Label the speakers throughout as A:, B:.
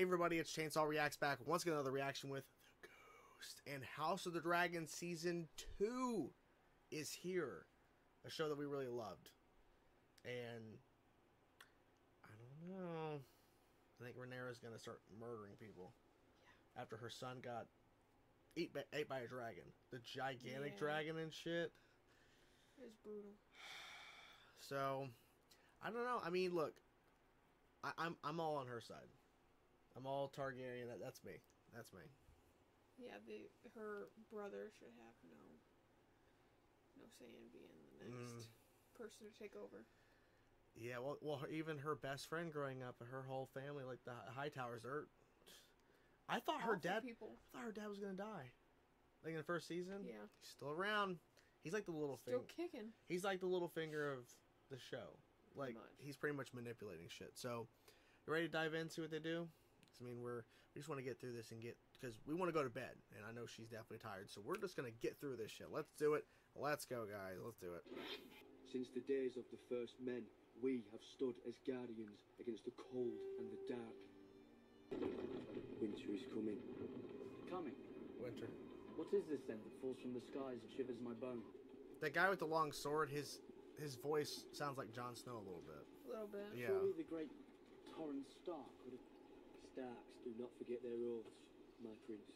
A: Everybody, it's Chainsaw Reacts back once again, another reaction with The Ghost. And House of the Dragon Season 2 is here. A show that we really loved. And I don't know. I think Rhaenyra's going to start murdering people. Yeah. After her son got ate by a dragon. The gigantic dragon and shit.
B: It was brutal.
A: So, I don't know. I mean, look. I'm all on her side. I'm all Targaryen. That's me. That's me. Yeah,
B: her brother should have no say in being the next person to take over.
A: Yeah, well, even her best friend growing up, her whole family, like the Hightowers, I thought her dad was gonna die, like in the first season.
B: Yeah,
A: he's still around. He's like the little
B: still kicking.
A: He's like the little finger of the show. Like he's pretty much manipulating shit. So, you ready to dive in, see what they do? I mean, we just want to get through this and because we want to go to bed, and I know she's definitely tired. So we're just gonna get through this shit. Let's do it. Let's go, guys. Let's do it.
C: Since the days of the first men, we have stood as guardians against the cold and the dark. Winter is coming.
D: Coming?
A: Winter.
D: What is this then that falls from the skies and shivers my bone?
A: That guy with the long sword, his voice sounds like Jon Snow a little bit.
B: A little bit.
A: Yeah.
C: Surely the great Torrance Stark would have... Starks do not forget their oaths, my prince.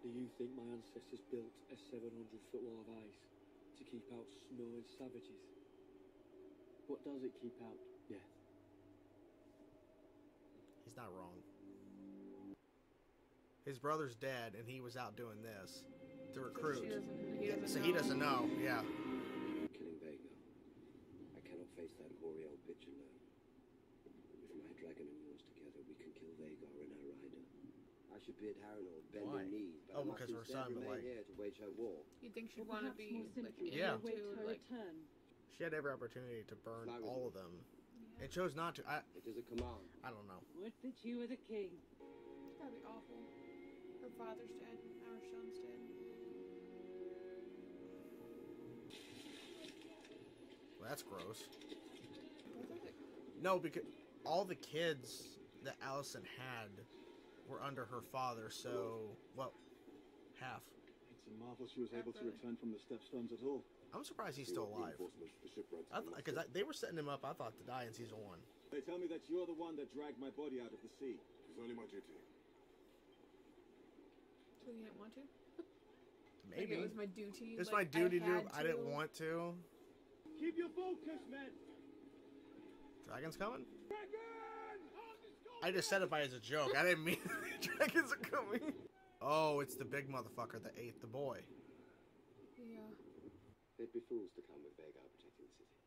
C: Do you think my ancestors built a 700-foot wall of ice to keep out snow and savages? What does it keep out? Death.
A: He's not wrong. His brother's dead, and he was out doing this to recruit. So he doesn't know. Yeah.
C: Killing Vhagar. I cannot face that hoary old bitch alone. With my dragon and yours together, we can kill Vhagar and her rider. I should be at Harrenhal, bending knees, but I must instead remain here to wage her war.
B: You think she'd want to be like,
A: return. She had every opportunity to burn all of them, and chose not to.
C: It is a command.
A: I don't know.
E: Would that you were the king.
B: It's gotta be awful. Her father's dead. Our son's dead.
A: Well, that's gross. No, because all the kids that Alicent had were under her father, so, well, half.
F: It's a marvel she was able to return from the Stepstones at all.
A: I'm surprised he's still alive. Because they were setting him up, I thought, to die in season 1.
F: They tell me that you're the one that dragged my body out of the sea. It was only my duty.
B: So you didn't want to?
A: Maybe.
B: Like it was my duty.
A: It's my duty to do. I didn't want to.
F: Keep your focus, man.
A: Dragon's coming? Dragon! I just said it by as a joke. I didn't mean dragons are coming. Oh, it's the big motherfucker that ate the boy.
B: Yeah.
C: They'd be fools to come with Vhagar protecting the city.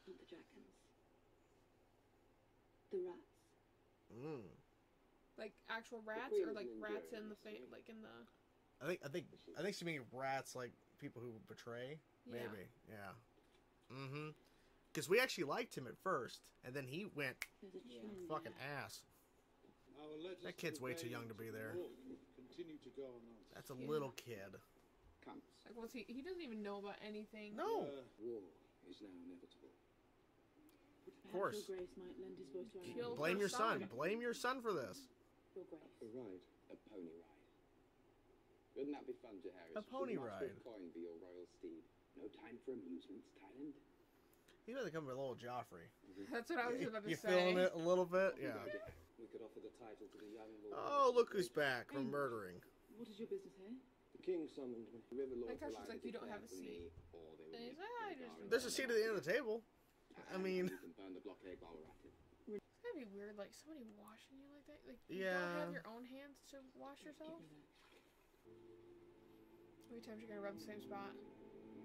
E: Not the dragons. The rats.
B: Like actual rats, or like rats in the like in the.
A: I think she means rats, like people who betray.
B: Yeah.
A: Maybe, yeah. Because we actually liked him at first, and then he went fucking ass. That kid's way too young to be there. That's a little kid.
B: Like, what's he? He doesn't even know about anything.
A: No.
C: War is now inevitable.
A: Of course.
E: Your Grace might lend his voice to
A: Blame your son. Blame your son for this.
E: Your Grace.
C: A ride. A pony ride. Wouldn't that be fun, Jaehaerys?
A: A pony ride.
C: Coin be your royal steed. No time for amusements, Thailand.
A: He better come with a little Joffrey.
B: That's what I was about to
A: you
B: say.
A: You feeling it a little bit? Yeah.
C: We could offer the title to the young lord.
A: Oh, look who's back from murdering.
E: What is your business here?
C: The king summoned me. The river lord
B: she's like, you don't have a seat. And he's like,
A: there's a seat at the end of the table. I mean,
C: you can burn the blockade while we're at it.
B: It's gonna be weird, like somebody washing you like that. Like you don't have your own hands to wash yourself. How many times you're gonna rub the same spot?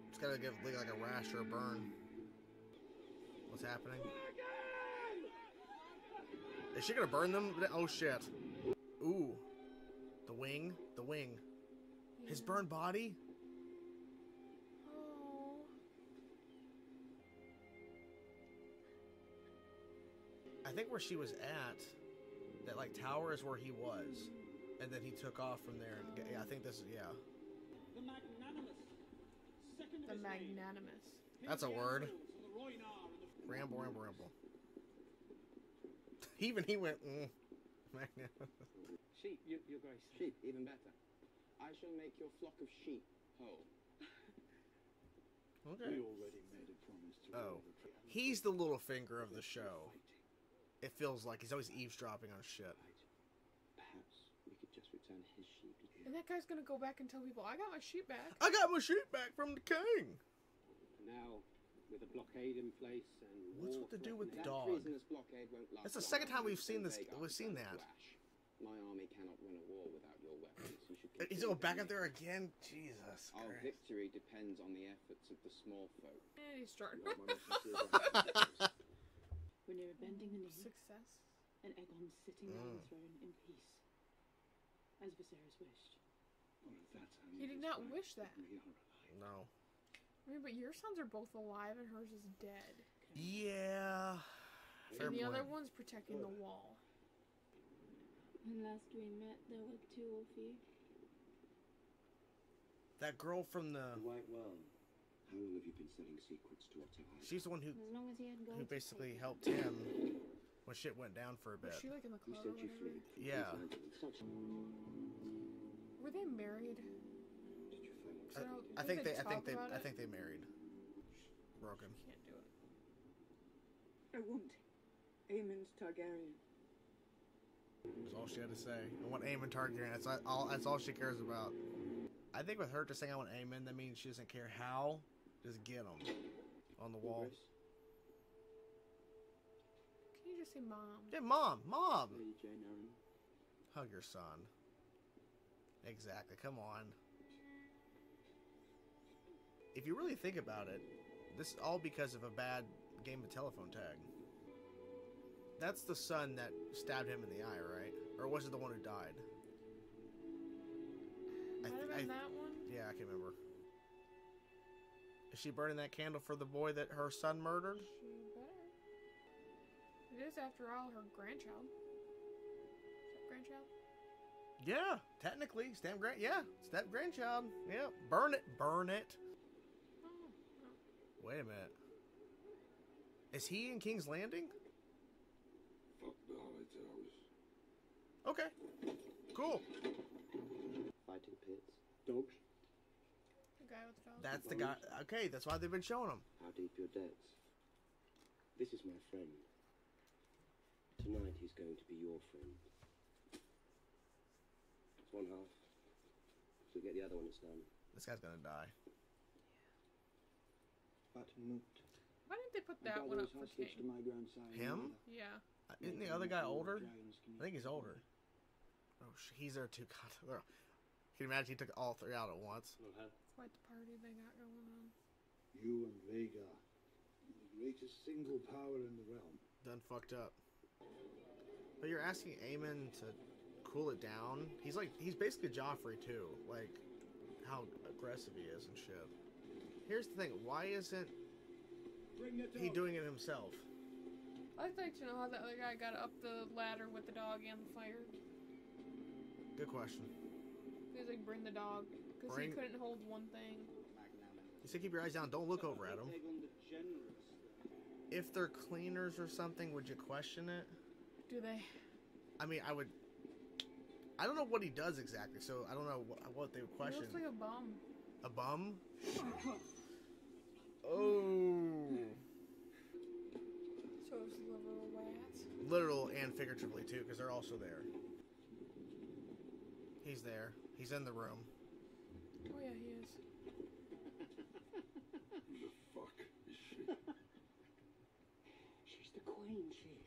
A: It's gotta give like a rash or a burn. What's happening? Is she gonna burn them? Oh shit! Ooh, the wing, the wing. Yeah. His burned body.
B: Oh.
A: I think where she was at, that like tower is where he was, and then he took off from there. And yeah, I think this is
G: The magnanimous.
B: The magnanimous.
A: That's a word. Ramble, ramble, ramble. Even he went,
G: Sheep, your grace.
H: Sheep, even better. I shall make your flock of sheep whole.
A: Okay.
F: We already made a promise to
A: Oh. He's the little finger of the show. It feels like he's always eavesdropping on shit.
C: Perhaps we could just return his sheep.
B: And that guy's gonna go back and tell people, I got my sheep back.
A: I got my sheep back from the king.
H: Now, with a blockade in place and
A: What's
H: war
A: with the dude with the
H: threatening,
A: dog?
H: that treasonous blockade won't last
A: That's the
H: long.
A: second time we've seen this.
H: Vhagar
A: We've seen
H: began
A: that.
H: to clash. My army cannot win a war without your weapons. You should
A: He's
H: consider
A: going back
H: them
A: up there
H: yours.
A: again. Jesus
H: Our
A: Christ.
H: victory depends on the efforts of the small folk.
B: And he's starting.
C: Not my message.
E: We're near a bending the knee,
B: Success.
E: and Aegon sitting on the throne in peace, as Viserys wished.
B: He did not wish that.
A: No.
B: I mean, but your sons are both alive and hers is dead.
A: Yeah. Fair
B: And the
A: point.
B: other one's protecting the wall.
E: When last we met, there were two of you.
A: That girl from the...
C: Quite well. How long have you been selling secrets to Otto?
A: She's the one who
E: As long as he had gold. to
A: basically
E: pay.
A: helped him when shit went down for a
B: Was
A: bit.
B: she like in the
C: Who
B: club or
C: sent you
B: whatever?
C: flint?
A: Yeah.
C: Such...
B: Were they married?
C: Did you find
B: So
A: I think they
B: talk about it?
A: think they married. Broken.
B: Can't do it.
I: I want Aemon's Targaryen.
A: That's all she had to say. I want Aemon Targaryen. That's all she cares about. I think with her just saying I want Aemon, that means she doesn't care how. Just get him on the wall.
B: Can you just say mom?
A: Yeah, mom.
C: Hey, Jane Aaron.
A: Hug your son. Exactly. Come on. If you really think about it, this is all because of a bad game of telephone tag. That's the son that stabbed him in the eye, right? Or was it the one who died?
B: Might have been that one.
A: Yeah, I can't remember. Is she burning that candle for the boy that her son murdered?
B: She better. It is, after all, her grandchild. Is that grandchild?
A: Yeah, technically, step grandchild. Yeah, burn it.
B: Oh, no.
A: Wait a minute. Is he in King's Landing?
C: Fuck the High Towers.
A: Okay, cool.
C: Fighting pits.
H: Dogs?
B: The guy with the dog.
A: That's the guy. Okay, that's why they've been showing him.
C: How deep your debts? This is my friend. Tonight he's going to be your friend. It's one half. So get the other when it's done.
A: This guy's gonna die.
F: But Moot.
B: Why didn't they put that one up for King?
F: my grandsire.
A: Him?
B: Yeah.
A: Isn't the other guy older? I think he's older. Oh, he's there too. God, can you imagine he took all three out at once?
B: It's quite the party they got going on.
F: You and Vhagar, the greatest single power in the realm.
A: Done fucked up. But you're asking Aemon to cool it down. He's basically Joffrey too. Like how aggressive he is and shit. Here's the thing. Why isn't he doing it himself?
B: I'd like to know how the other guy got up the ladder with the dog and the fire.
A: Good question.
B: He was like, bring the dog. Because he couldn't hold one thing.
A: You said keep your eyes down. Don't look over at him. If they're cleaners or something, would you question it?
B: Do they?
A: I mean, I would. I don't know what he does exactly, so I don't know what they would
B: He
A: question.
B: looks like a bum.
A: A bum? Oh.
B: So it's literal rats.
A: Literal and figuratively too, because they're also there. He's there. He's in the room.
B: Oh yeah, he is.
C: Who the fuck is she?
H: She's the queen, she is.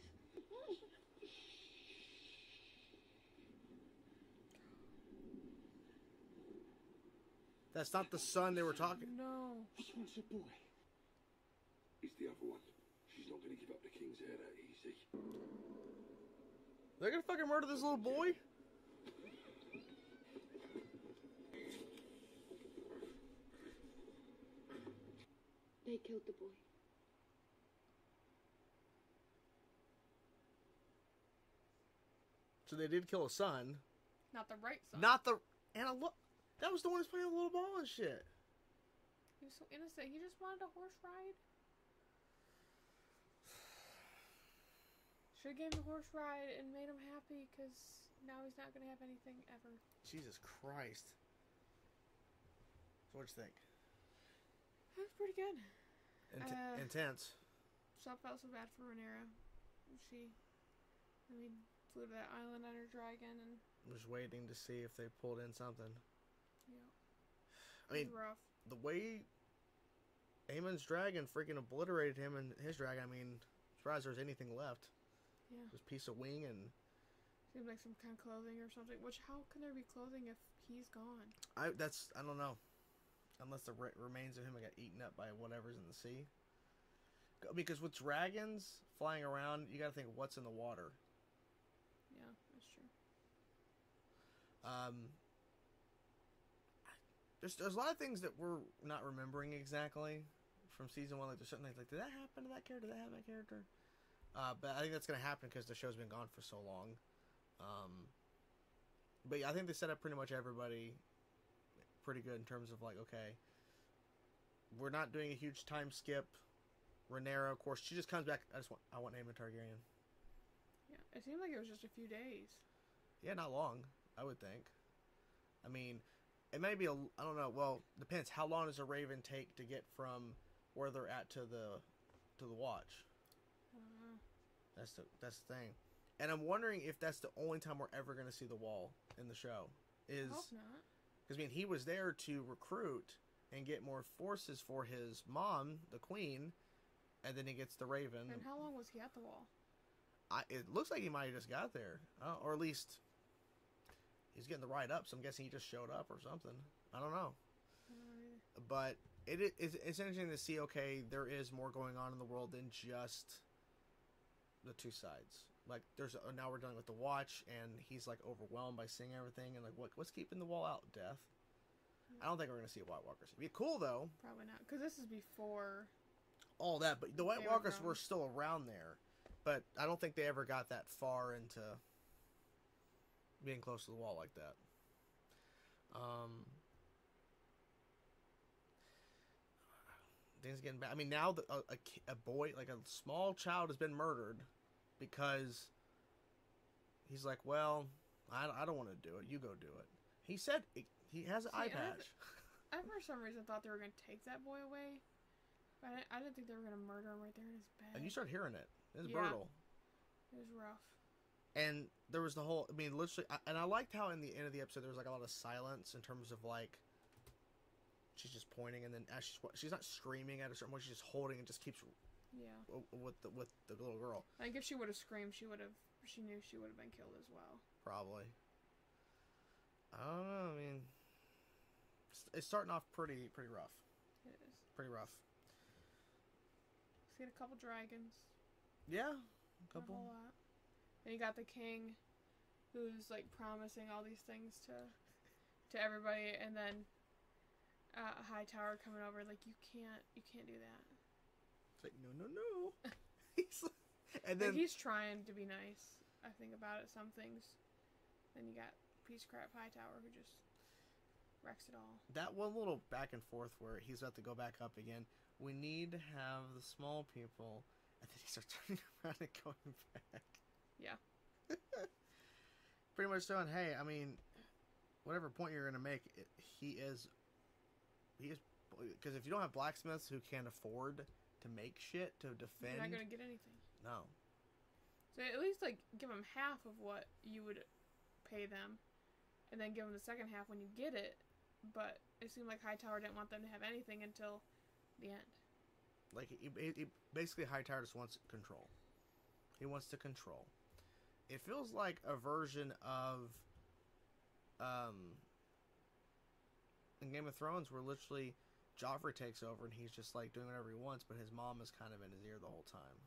A: That's not the son they were talking.
B: No.
H: She wants a boy.
C: He's the other one. She's not going to give up the king's heir that easy.
A: They're gonna fucking murder this little boy?
E: They killed the boy.
A: So they did kill a son.
B: Not the right side.
A: Not the... And a look... That was the one who's playing with the little ball and shit.
B: He was so innocent. He just wanted a horse ride. Should have gave him the horse ride and made him happy, because now he's not going to have anything ever.
A: Jesus Christ. So what'd you think?
B: That was pretty good.
A: Intense.
B: So I felt so bad for Rhaenyra. She, flew to that island on her dragon and...
A: Was waiting to see if they pulled in something.
B: Yeah.
A: I mean,
B: it was rough.
A: The way Aemon's dragon freaking obliterated him and his dragon, I mean, surprised there was anything left.
B: Yeah.
A: Just a piece of wing and...
B: Seemed like some kind of clothing or something. Which, how can there be clothing if he's gone?
A: I don't know. Unless the remains of him got eaten up by whatever's in the sea. Because with dragons flying around, you gotta think what's in the water.
B: Yeah, that's true.
A: There's a lot of things that we're not remembering exactly from season 1. Like there's certain things like, did that happen to that character? Did that happen to that character? But I think that's gonna happen because the show's been gone for so long. But yeah, I think they set up pretty much everybody pretty good in terms of like, okay, we're not doing a huge time skip. Rhaenyra, of course, she just comes back. I want Aemon Targaryen.
B: Yeah, it seemed like it was just a few days.
A: Yeah, not long, I would think. I mean, it may be I don't know. Well, depends. How long does a Raven take to get from where they're at to the Watch?
B: I don't know.
A: That's the thing. And I'm wondering if that's the only time we're ever going to see the Wall in the show.
B: I hope not.
A: Because, he was there to recruit and get more forces for his mom, the Queen, and then he gets the Raven.
B: And how long was he at the Wall?
A: It looks like he might have just got there. Or at least he's getting the ride up, so I'm guessing he just showed up or something. I don't know. But it's interesting to see, okay, there is more going on in the world than just the two sides. Like, now we're dealing with the Watch, and he's, like, overwhelmed by seeing everything, and, like, what's keeping the Wall out? Death? I don't think we're going to see White Walkers. It'd be cool, though.
B: Probably not, because this is before...
A: All that, but the White Walkers were still around there. But I don't think they ever got that far into being close to the Wall like that. Things getting bad. I mean, now a boy, like a small child, has been murdered because he's like, well, I don't want to do it. You go do it. He said he has an eye patch.
B: I for some reason thought they were going to take that boy away. But I didn't think they were going to murder him right there in his bed.
A: And you start hearing it. It was brutal.
B: It was rough.
A: And there was the whole, literally, and I liked how in the end of the episode there was like a lot of silence in terms of like, she's just pointing, and then as she's not screaming at a certain point, she's just holding and just keeps with the little girl.
B: I think if she would have screamed, she knew she would have been killed as well.
A: Probably. I don't know, it's starting off pretty rough.
B: It is.
A: Pretty rough.
B: See a couple dragons.
A: Yeah, a couple.
B: Not a whole lot. And you got the king, who's like promising all these things to everybody, and then a high tower coming over like you can't do that.
A: It's like no. And then
B: he's trying to be nice. I think about it some things. Then you got piece of crap high tower who just wrecks it all.
A: That one little back and forth where he's about to go back up again. We need to have the small people, and then he starts turning around and going back.
B: Yeah.
A: Pretty much saying, hey, whatever point you're going to make, he is, because if you don't have blacksmiths who can't afford to make shit to defend,
B: you're not going to get anything.
A: No.
B: So at least give them half of what you would pay them, and then give them the second half when you get it. But it seemed like Hightower didn't want them to have anything until the end.
A: Like, he basically, Hightower just wants control. He wants to control. It feels like a version of in Game of Thrones where literally Joffrey takes over and he's just like doing whatever he wants, but his mom is kind of in his ear the whole time.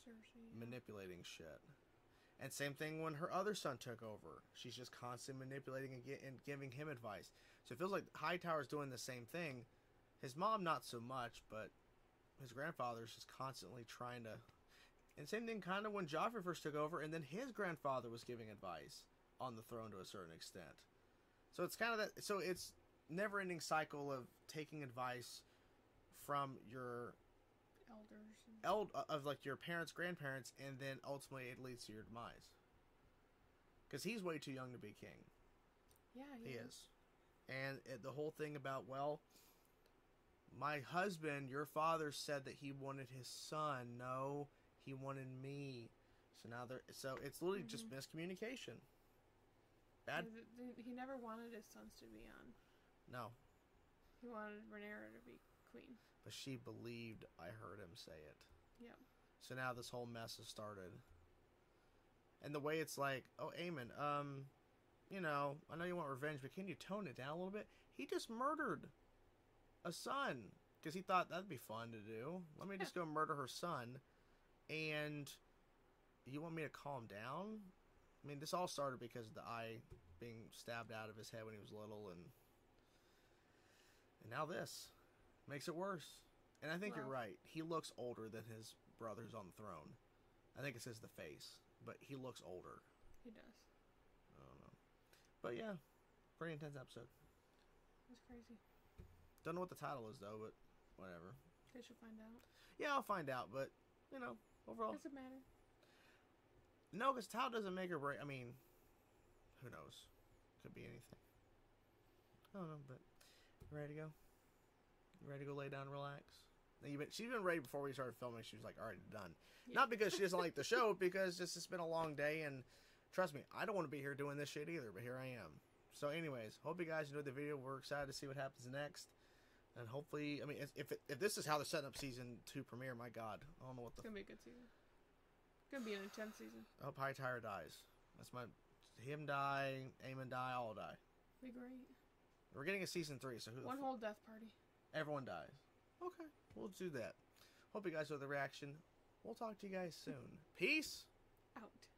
B: Cersei.
A: Manipulating shit. And same thing when her other son took over. She's just constantly manipulating and giving him advice. So it feels like Hightower's doing the same thing. His mom, not so much, but his grandfather's just constantly trying to... And same thing kind of when Joffrey first took over, and then his grandfather was giving advice on the throne to a certain extent. So it's kind of that... So it's never-ending cycle of taking advice from your
B: elders. And...
A: of like your parents, grandparents, and then ultimately it leads to your demise. Because he's way too young to be king.
B: Yeah,
A: he is. And the whole thing about, well, my husband, your father said that he wanted his son. No, he wanted me. So now so it's literally just miscommunication. Bad.
B: He never wanted his sons to be on.
A: No.
B: He wanted Rhaenyra to be queen. But
A: she believed I heard him say it.
B: Yep.
A: So now this whole mess has started. And the way it's like, oh, Aemon, you know, I know you want revenge, but can you tone it down a little bit? He just murdered a son. Because he thought that'd be fun to do. Let me just go murder her son. And you want me to calm down? I mean, this all started because of the eye being stabbed out of his head when he was little. And now this makes it worse. And I think you're right. He looks older than his brothers on the throne. I think it says the face. But he looks older.
B: He does.
A: I don't know. But yeah, pretty intense episode.
B: It's crazy.
A: Don't know what the title is, though, but whatever.
B: They should find out.
A: Yeah, I'll find out, but, you know, overall.
B: Does it matter?
A: No, because title doesn't make or break. I mean, who knows? Could be anything. I don't know, but you ready to go? You ready to go lay down and relax? She's been ready before we started filming. She was like, already done. Yeah. Not because she doesn't like the show, because it's been a long day, and trust me, I don't want to be here doing this shit either, but here I am. So anyways, hope you guys enjoyed the video. We're excited to see what happens next. And hopefully, I mean, if this is how they're setting up season 2 premiere, my God, I don't know what
B: It's going to be a good season. It's going to be an intense season.
A: I hope Hightower dies. Him die, Aemon die, all die.
B: Be great.
A: We're getting a season 3, so
B: one whole death party.
A: Everyone dies. Okay, we'll do that. Hope you guys enjoyed the reaction. We'll talk to you guys soon. Peace
B: out.